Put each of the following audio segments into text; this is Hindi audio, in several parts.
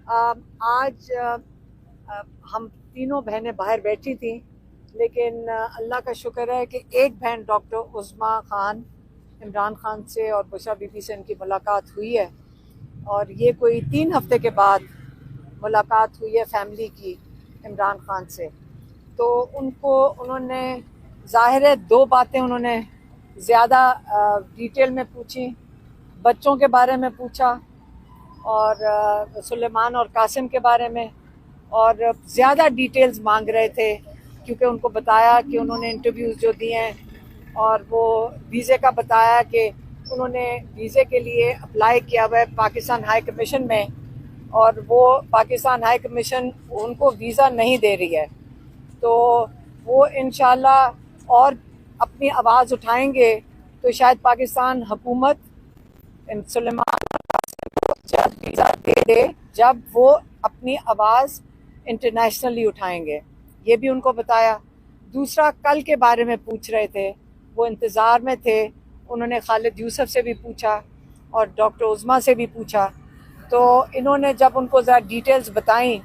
आज हम तीनों बहनें बाहर बैठी थी, लेकिन अल्लाह का शुक्र है कि एक बहन डॉक्टर उस्मा खान, इमरान खान से और बुशरा बीबी से इनकी मुलाकात हुई है। और ये कोई 3 हफ्ते के बाद मुलाकात हुई है फैमिली की इमरान खान से। तो उन्होंने ज़ाहिर है 2 बातें उन्होंने ज़्यादा डिटेल में पूछी। बच्चों के बारे में पूछा और सुलेमान और कासिम के बारे में, और ज़्यादा डिटेल्स मांग रहे थे क्योंकि उनको बताया कि उन्होंने इंटरव्यूज़ जो दिए हैं और वो वीज़े का बताया कि उन्होंने वीज़े के लिए अप्लाई किया हुआ है पाकिस्तान हाई कमीशन में, और वो पाकिस्तान हाई कमीशन उनको वीज़ा नहीं दे रही है। तो वो इंशाल्लाह और अपनी आवाज़ उठाएंगे तो शायद पाकिस्तान हुकूमत सुलेमान जब वीज़ा दे जब वो अपनी आवाज़ इंटरनेशनली उठाएंगे, ये भी उनको बताया। दूसरा, कल के बारे में पूछ रहे थे, वो इंतज़ार में थे। उन्होंने खालिद यूसुफ से भी पूछा और डॉक्टर उज़मा से भी पूछा। तो इन्होंने जब उनको ज़रा डिटेल्स बताई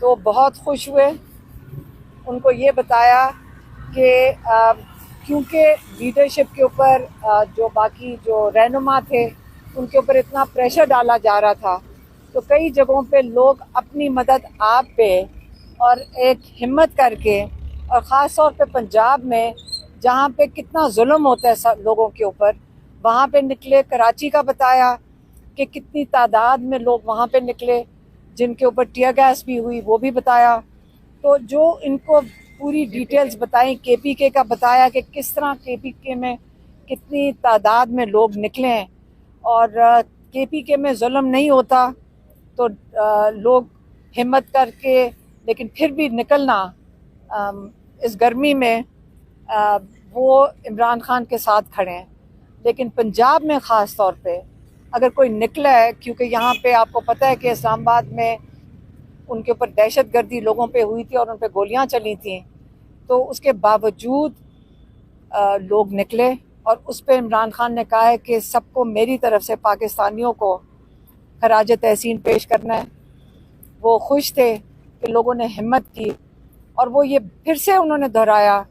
तो बहुत खुश हुए। उनको ये बताया कि क्योंकि लीडरशिप के ऊपर जो बाकी जो रहनुमा थे उनके ऊपर इतना प्रेशर डाला जा रहा था, तो कई जगहों पे लोग अपनी मदद आप पे और एक हिम्मत करके, और ख़ास तौर पे पंजाब में जहाँ पे कितना जुल्म होता है सब लोगों के ऊपर, वहाँ पे निकले। कराची का बताया कि कितनी तादाद में लोग वहाँ पे निकले जिनके ऊपर टीयर गैस भी हुई, वो भी बताया। तो जो इनको पूरी डिटेल्स बताई, केपीके का बताया कि किस तरह केपीके में कितनी तादाद में लोग निकले हैं, और केपीके में जुल्म नहीं होता तो लोग हिम्मत करके, लेकिन फिर भी निकलना इस गर्मी में वो इमरान खान के साथ खड़े हैं। लेकिन पंजाब में ख़ास तौर पे अगर कोई निकला है, क्योंकि यहाँ पे आपको पता है कि इस्लामाबाद में उनके ऊपर दहशतगर्दी लोगों पे हुई थी और उन पे गोलियाँ चली थी, तो उसके बावजूद लोग निकले। और उस पर इमरान खान ने कहा है कि सबको मेरी तरफ से पाकिस्तानियों को खराज तहसीन पेश करना है। वो खुश थे कि लोगों ने हिम्मत की, और वो ये फिर से उन्होंने दोहराया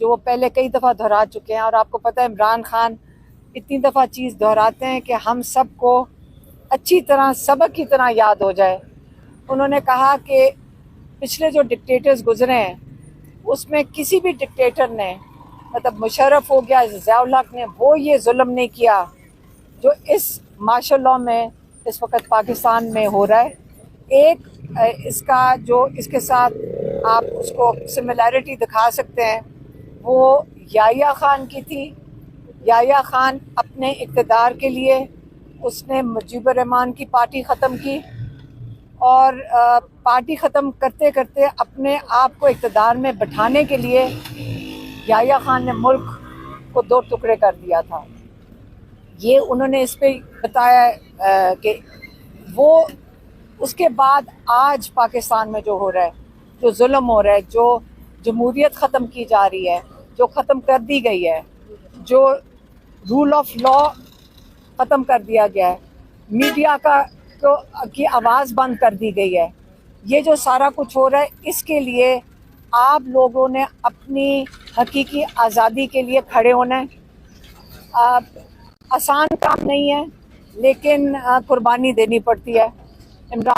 जो वो पहले कई दफ़ा दोहरा चुके हैं। और आपको पता है इमरान खान इतनी दफ़ा चीज़ दोहराते हैं कि हम सबको अच्छी तरह सबक की तरह याद हो जाए। उन्होंने कहा कि पिछले जो डिक्टेटर्स गुजरे हैं उसमें किसी भी डिक्टेटर ने, मतलब मुशर्रफ हो गया, ज़िया-उल हक ने, वो ये जुल्म नहीं किया जो इस मार्शल लॉ में इस वक्त पाकिस्तान में हो रहा है। एक इसका जो इसके साथ आप उसको सिमिलैरिटी दिखा सकते हैं, वो याहिया खान की थी। याहिया खान अपने इक़्तिदार के लिए उसने मुजीबुर रहमान की पार्टी ख़त्म की, और पार्टी ख़त्म करते करते अपने आप को इक़्तिदार में बिठाने के लिए याहिया खान ने मुल्क को 2 टुकड़े कर दिया था। ये उन्होंने इस पे बताया कि वो उसके बाद आज पाकिस्तान में जो हो रहा है, जो जुल्म हो रहा है, जो जमहूरियत ख़त्म की जा रही है, जो ख़त्म कर दी गई है, जो रूल ऑफ लॉ ख़त्म कर दिया गया है, मीडिया की आवाज़ बंद कर दी गई है, ये जो सारा कुछ हो रहा है, इसके लिए आप लोगों ने अपनी हकीकी आज़ादी के लिए खड़े होना है। आसान काम नहीं है, लेकिन कुर्बानी देनी पड़ती है। इमरान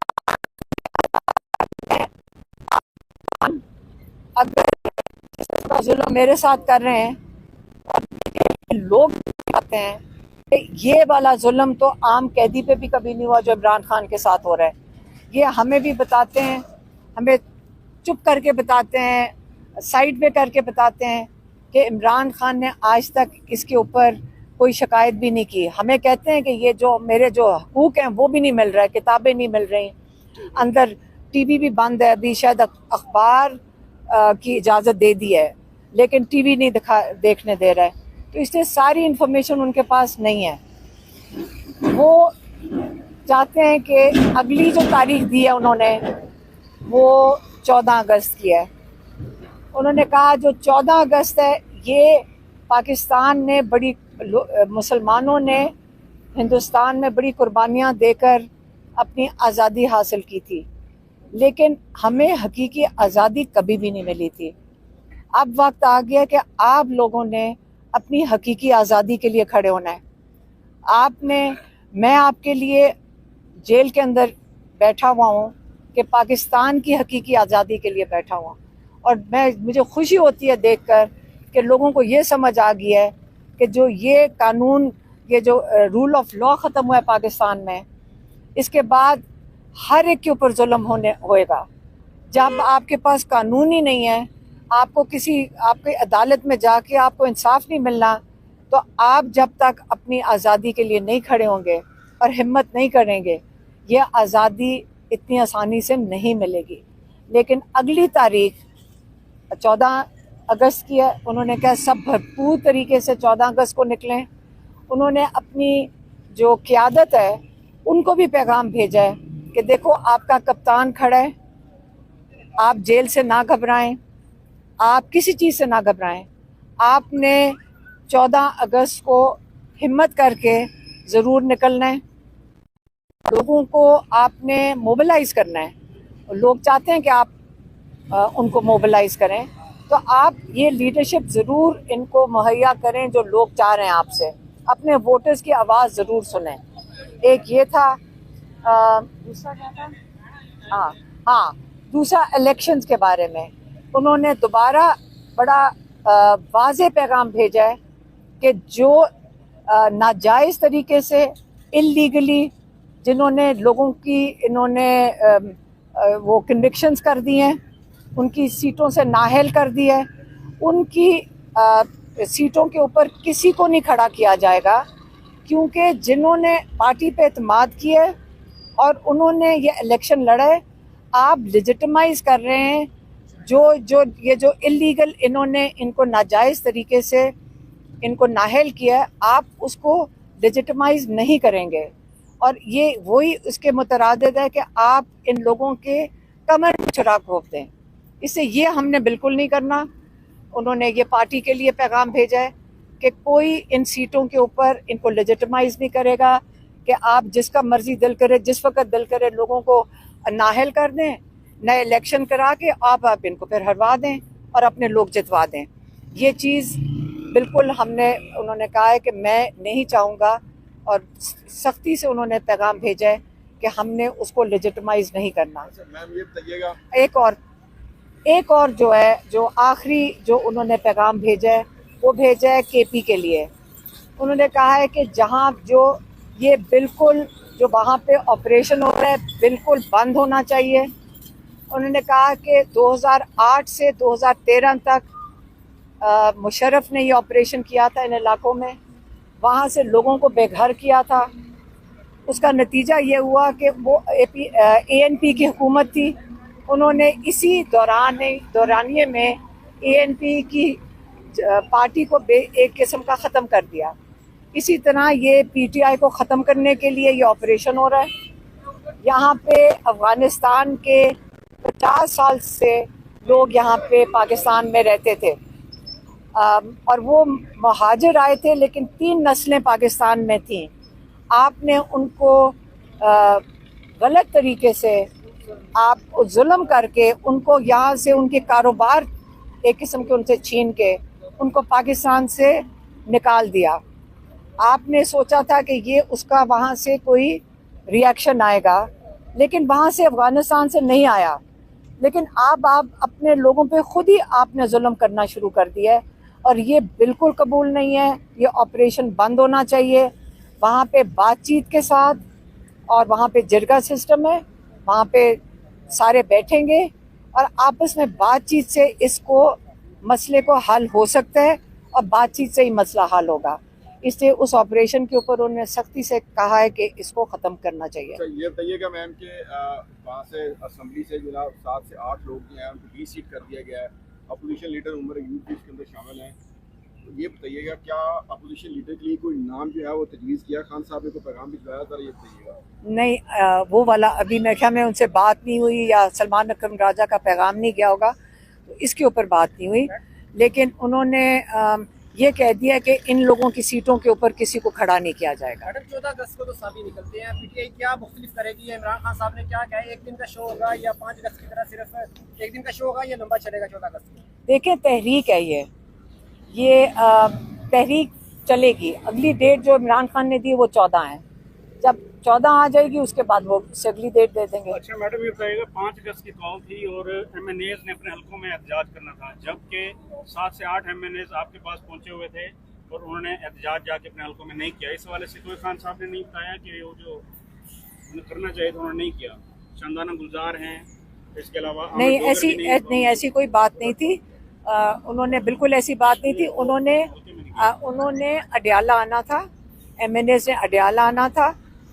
अगर जुल्म मेरे साथ कर रहे हैं और लोग कहते हैं कि ये वाला जुल्म तो आम कैदी पे भी कभी नहीं हुआ जो इमरान खान के साथ हो रहा है, ये हमें भी बताते हैं, हमें चुप करके बताते हैं, साइड में करके बताते हैं कि इमरान खान ने आज तक इसके ऊपर कोई शिकायत भी नहीं की। हमें कहते हैं कि ये जो मेरे जो हकूक़ हैं वो भी नहीं मिल रहा है, किताबें नहीं मिल रही, अंदर टीवी भी बंद है, अभी शायद अखबार की इजाज़त दे दी है लेकिन टीवी नहीं देखने दे रहा है। तो इसलिए सारी इन्फॉर्मेशन उनके पास नहीं है। वो चाहते हैं कि अगली जो तारीख दी है उन्होंने वो 14 अगस्त की है। उन्होंने कहा जो 14 अगस्त है ये पाकिस्तान ने मुसलमानों ने हिंदुस्तान में बड़ी कुर्बानियाँ देकर अपनी आज़ादी हासिल की थी, लेकिन हमें हकीकी आज़ादी कभी भी नहीं मिली थी। अब वक्त आ गया कि आप लोगों ने अपनी हकीकी आज़ादी के लिए खड़े होना है। मैं आपके लिए जेल के अंदर बैठा हुआ हूँ कि पाकिस्तान की हकीकी आज़ादी के लिए बैठा हुआ, और मुझे खुशी होती है देखकर कि लोगों को ये समझ आ गई है कि जो ये कानून, ये जो रूल ऑफ लॉ ख़त्म हुआ है पाकिस्तान में, इसके बाद हर एक के ऊपर जुल्म होएगा। जब आपके पास कानून ही नहीं है, आपके अदालत में जाके आपको इंसाफ नहीं मिलना, तो आप जब तक अपनी आज़ादी के लिए नहीं खड़े होंगे और हिम्मत नहीं करेंगे, ये आज़ादी इतनी आसानी से नहीं मिलेगी। लेकिन अगली तारीख 14 अगस्त की है। उन्होंने कहा सब भरपूर तरीके से 14 अगस्त को निकलें। उन्होंने अपनी जो क़यादत है उनको भी पैगाम भेजा है कि देखो आपका कप्तान खड़ा है, आप जेल से ना घबराएं, आप किसी चीज़ से ना घबराएं। आपने 14 अगस्त को हिम्मत करके ज़रूर निकलना है। लोगों को आपने मोबिलाइज़ करना है। लोग चाहते हैं कि आप उनको मोबिलाइज़ करें, तो आप ये लीडरशिप ज़रूर इनको मुहैया करें जो लोग चाह रहे हैं आपसे। अपने वोटर्स की आवाज़ ज़रूर सुनें। एक ये था, दूसरा क्या था? हाँ, दूसरा इलेक्शंस के बारे में उन्होंने दोबारा बड़ा वाज़ेह पैगाम भेजा है कि जो नाजायज़ तरीके से इल्लीगली जिन्होंने लोगों की वो कन्विक्शंस कर दी हैं, उनकी सीटों से नाअहल कर दी है, उनकी सीटों के ऊपर किसी को नहीं खड़ा किया जाएगा, क्योंकि जिन्होंने पार्टी पे एतमाद किया है और उन्होंने ये इलेक्शन लड़ा है, आप लेजिटिमाइज़ कर रहे हैं जो इल्लीगल इन्होंने इनको नाजायज़ तरीके से इनको नाअहल किया है, आप उसको लेजिटिमाइज़ नहीं करेंगे। और ये वही उसके मुतरादिद है कि आप इन लोगों के कमर में चिराग घोंप दें। इससे ये हमने बिल्कुल नहीं करना। उन्होंने ये पार्टी के लिए पैगाम भेजा है कि कोई इन सीटों के ऊपर इनको लेजिटिमाइज़ नहीं करेगा कि आप जिसका मर्जी दिल करे, जिस वक्त दिल करे लोगों को नाअहल कर दें, नए इलेक्शन करा के आप इनको फिर हरवा दें और अपने लोग जितवा दें। ये चीज़ बिल्कुल उन्होंने कहा है कि मैं नहीं चाहूँगा, और सख्ती से उन्होंने पैगाम भेजा है कि हमने उसको लेजिटिमाइज़ नहीं करना। मैम ये बताइएगा, एक और जो आखिरी जो उन्होंने पैगाम भेजा है वो भेजा है केपी के लिए। उन्होंने कहा है कि जहाँ ये बिल्कुल जो वहाँ पे ऑपरेशन हो रहा है बिल्कुल बंद होना चाहिए। उन्होंने कहा कि 2008 से 2013 तक मुशर्रफ ने ये ऑपरेशन किया था इन इलाकों में, वहाँ से लोगों को बेघर किया था। उसका नतीजा ये हुआ कि वो ANP की हुकूमत थी, उन्होंने इसी दौरानिए में ANP की पार्टी को एक किस्म का ख़त्म कर दिया। इसी तरह ये PTI को ख़त्म करने के लिए ये ऑपरेशन हो रहा है। यहाँ पे अफ़गानिस्तान के 50 साल से लोग यहाँ पे पाकिस्तान में रहते थे, और वो महाजिर आए थे, लेकिन 3 नस्लें पाकिस्तान में थीं। आपने उनको गलत तरीके से आप जुल्म करके उनको यहाँ से उनके कारोबार एक किस्म के उनसे छीन के उनको पाकिस्तान से निकाल दिया। आपने सोचा था कि ये उसका वहाँ से कोई रिएक्शन आएगा, लेकिन वहाँ से अफ़गानिस्तान से नहीं आया। लेकिन आप अपने लोगों पे खुद ही आपने जुल्म करना शुरू कर दिया है, और ये बिल्कुल कबूल नहीं है। ये ऑपरेशन बंद होना चाहिए। वहाँ पे बातचीत के साथ, और वहाँ पे जिरगा सिस्टम है, वहाँ पे सारे बैठेंगे और आपस में बातचीत से इसको मसले को हल हो सकता है, और बातचीत से ही मसला हल होगा। इसलिए उस ऑपरेशन के ऊपर उन्होंने सख्ती से कहा है कि इसको ख़त्म करना चाहिए। ये बताइएगा मैम कि वहाँ से असम्बली से जनाब 7 से 8 लोग जो हैं उनको 20 सीट कर दिया गया है। अपोजिशन लीडर उमर अयूब भी इसके अंदर शामिल हैं। तो ये बताइएगा, क्या अपोजिशन लीडर के लिए कोई नाम जो है वो तजवीज़ किया? खान साहब ने कोई पैगाम भिजवाया था? ये बताइएगा। नहीं, वो वाला अभी मेरे ख्याल में उनसे बात नहीं हुई, या सलमान अकरम राजा का पैगाम नहीं गया होगा, तो इसके ऊपर बात नहीं हुई। लेकिन उन्होंने ये कह दिया कि इन लोगों की सीटों के ऊपर किसी को खड़ा नहीं किया जाएगा। मैडम 14 अगस्त को तो सभी निकलते हैं, पीटीआई क्या मुख्तलिफ करेगी? इमरान खान साहब ने क्या कहा है, एक दिन का शो होगा या 5 अगस्त की तरह सिर्फ एक दिन का शो होगा या लंबा चलेगा 14 अगस्त को? देखें, तहरीक है ये तहरीक चलेगी। अगली डेट जो इमरान खान ने दी वो 14 है। जब 14 आ जाएगी उसके बाद वो उससे अगली डेट दे देंगे। अच्छा मैडम, ये बताइएगा 5 अगस्त की कॉल थी और एमएनएज ने अपने हलकों में एहतजाज करना था, जबकि 7 से 8 एमएनएज आपके पास पहुंचे हुए थे और उन्होंने एहतजाज जाके अपने हलकों में नहीं किया। इस हवाले से कोई खान साहब ने नहीं बताया कि वो जो उन्हें करना चाहिए था उन्होंने नहीं किया। शानदाना गुलजार हैं, इसके अलावा नहीं, ऐसी कोई बात नहीं थी। उन्होंने बिल्कुल ऐसी बात नहीं थी। उन्होंने अडयाला आना था, एमएनएज ने अडयाला आना था।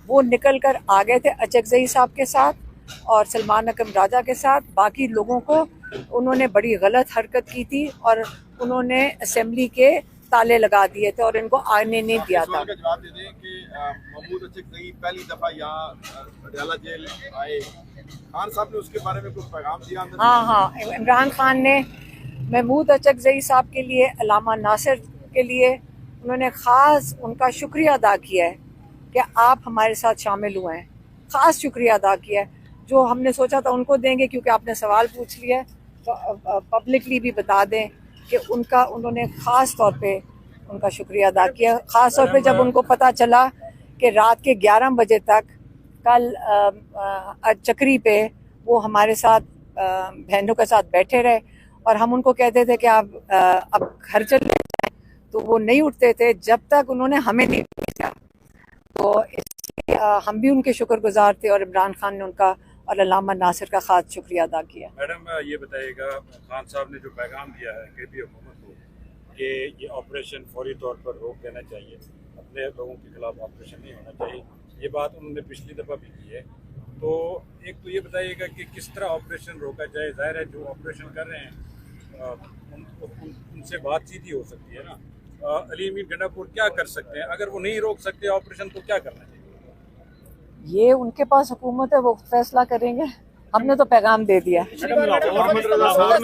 वो निकल कर आ गए थे अचकजई साहब के साथ और सलमान अकरम राजा के साथ। बाकी लोगों को उन्होंने बड़ी गलत हरकत की थी और उन्होंने असेंबली के ताले लगा दिए थे और इनको आने नहीं दिया था। जवाब दे दें कि महमूद अचकजई पहली दफा यहाँ अडयाला जेल आए, खान साहब ने उसके बारे में कुछ पैगाम दिया? हाँ, इमरान खान ने महमूद अचकजई साहब के लिए, अल्लामा नासिर के लिए उन्होंने ख़ास उनका शुक्रिया अदा किया है कि आप हमारे साथ शामिल हुए हैं। ख़ास शुक्रिया अदा किया है। जो हमने सोचा था उनको देंगे, क्योंकि आपने सवाल पूछ लिया है तो पब्लिकली भी बता दें कि उन्होंने ख़ास तौर पे उनका शुक्रिया अदा किया। ख़ास तौर पे जब उनको पता चला कि रात के 11 बजे तक कल चक्री पे वो हमारे साथ बहनों के साथ बैठे रहे और हम उनको कहते थे कि आप अब घर चले जाएं, तो वो नहीं उठते थे जब तक उन्होंने हमें नहीं भेजा। तो इसलिए हम भी उनके शुक्रगुजार थे और इमरान खान ने उनका और अल्लामा नासिर का खास शुक्रिया अदा किया। मैडम ये बताइएगा, खान साहब ने जो पैगाम दिया है केपी हुकूमत को कि ये ऑपरेशन फौरी तौर पर रोक देना चाहिए, अपने लोगों के खिलाफ ऑपरेशन नहीं होना चाहिए, ये बात उन्होंने पिछली दफ़ा भी की है। तो एक तो ये बताइएगा कि किस तरह ऑपरेशन रोका जाए? जाहिर है जो ऑपरेशन कर रहे हैं उनसे बातचीत ही हो सकती है ना। अली अमीन गंडापुर क्या कर सकते हैं? अगर वो नहीं रोक सकते ऑपरेशन तो क्या करना चाहिए? ये उनके पास हुकूमत है, वो फैसला करेंगे। हमने तो पैगाम दे दिया। लाहौर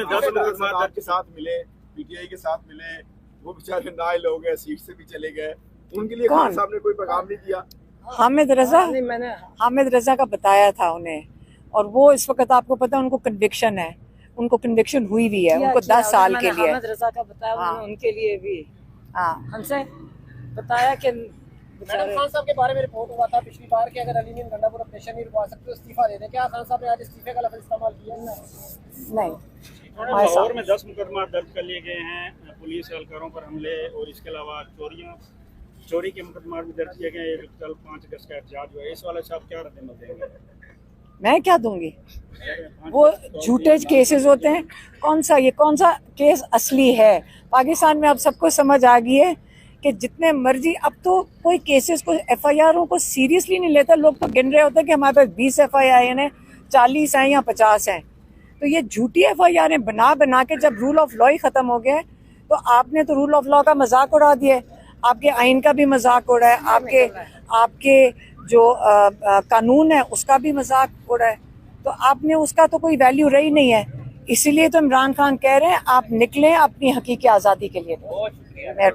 के साथ मिले, पीटीआई के साथ मिले, वो बेचारे नाइल हो गए, सीट से भी चले गए, उनके लिए खान साहब ने कोई पैगाम नहीं दिया? हामिद रजा का बताया था उन्हें, और वो इस वक्त आपको पता है उनको कन्विक्शन है, उनको कन्विक्शन हुई भी है, उनको 10 साल के लिए। हामिद रजा का बताया उन्होंने, उनके लिए भी हमसे बताया कि मैडम खान साहब के बारे में रिपोर्ट हुआ था पिछली बार कि अगर अली अमीन गंडापुर ऑपरेशन नहीं रुकवा सकते तो इस्तीफा दे दें। क्या खान साहब ने आज इस्तीफे का लफ्ज़ इस्तेमाल किया? नहीं। लाहौर में 10 मुकदमा दर्ज कर लिए गए हैं पुलिस एहलकारों पर हमले, और इसके अलावा चोरी के मुकदमा भी दर्ज किए गए। कल 5 अगस्त का एहतजाज हुआ है, इस वाले से आप क्या रद्द देंगे? मैं क्या दूंगी? वो झूठे केसेस होते हैं। कौन सा केस असली है? पाकिस्तान में अब सबको समझ आ गई है कि जितने मर्जी, अब तो कोई केसेस को, एफआईआरों को सीरियसली नहीं लेता। लोग तो गिन रहे होते हैं कि हमारे पास 20 एफआईआर हैं, 40 हैं या 50 हैं। तो ये झूठी एफआईआर बना के जब रूल ऑफ लॉ ही खत्म हो गया, तो आपने तो रूल ऑफ लॉ का मजाक उड़ा दिया, आपके आइन का भी मजाक उड़ा है, आपके जो कानून है उसका भी मजाक उड़ा है। तो आपने उसका तो कोई वैल्यू रही नहीं है। इसीलिए तो इमरान खान कह रहे हैं आप निकलें अपनी हकीकी आज़ादी के लिए।